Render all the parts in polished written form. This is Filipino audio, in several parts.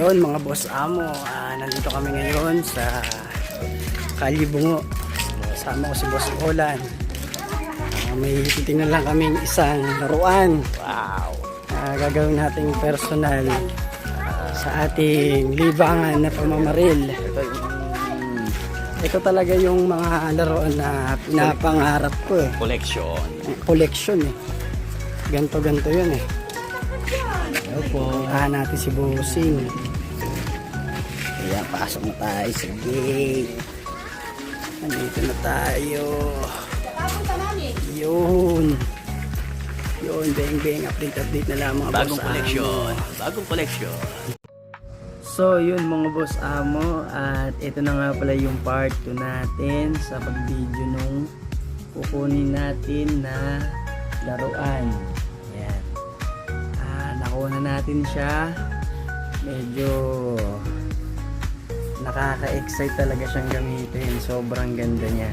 Yun mga boss amo, nandito kami ngayon sa Kalibungo. Kasama ko si Boss Olan. May titingnan lang kaming isang laruan. Wow! Gagawin nating personal sa ating libangan na pamamaril. Ito talaga yung mga laruan na pinapangarap ko eh. Collection eh. Ganto yun eh. Puntahan natin si Bossing. Kaya pasok na tayo sa gate. Nandito na tayo. Yun, beng update na lang mga bagong boss collection. So yun mga boss amo, at ito na nga pala yung part 2 natin sa pag-video nung kukunin natin na laruan. Ayan. Nakuha na natin siya. Medyo nakaka-excite talaga siyang gamitin. Sobrang ganda niya.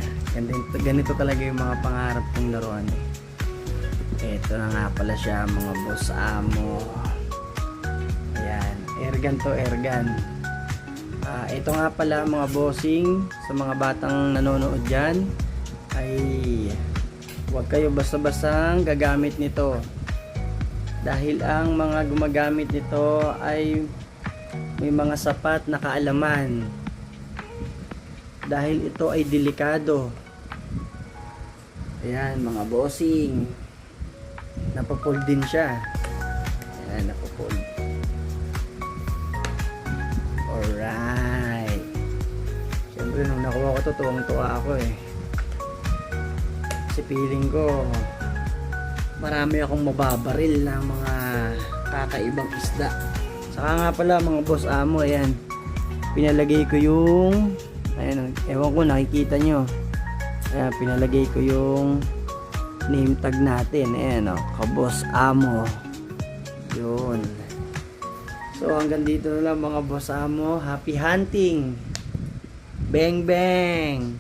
Ganito talaga yung mga pangarap kong laruan. Ito na nga pala siya mga boss amo. Ayan, airgun to airgun. Ito nga pala mga bossing, sa mga batang nanonood dyan, ay huwag kayo basta-bastang gagamit nito. Dahil ang mga gumagamit nito ay may mga sapat na kaalaman. Dahil ito ay delikado. Ayan mga bossing, napapold din siya. Ayan, napapold. Alright. Siyempre nung nakuha ko to, tuwang-tuwa ako eh. Kasi feeling ko marami akong mababaril na mga kakaibang isda. Saka nga pala mga boss amo, ayan, pinalagay ko yung, ayan, ewan ko nakikita nyo, ayan, pinalagay ko yung name tag natin. Ayan o, Kaboss Amo. Yun. So hanggang dito na lang mga boss amo. Happy hunting. Bang bang.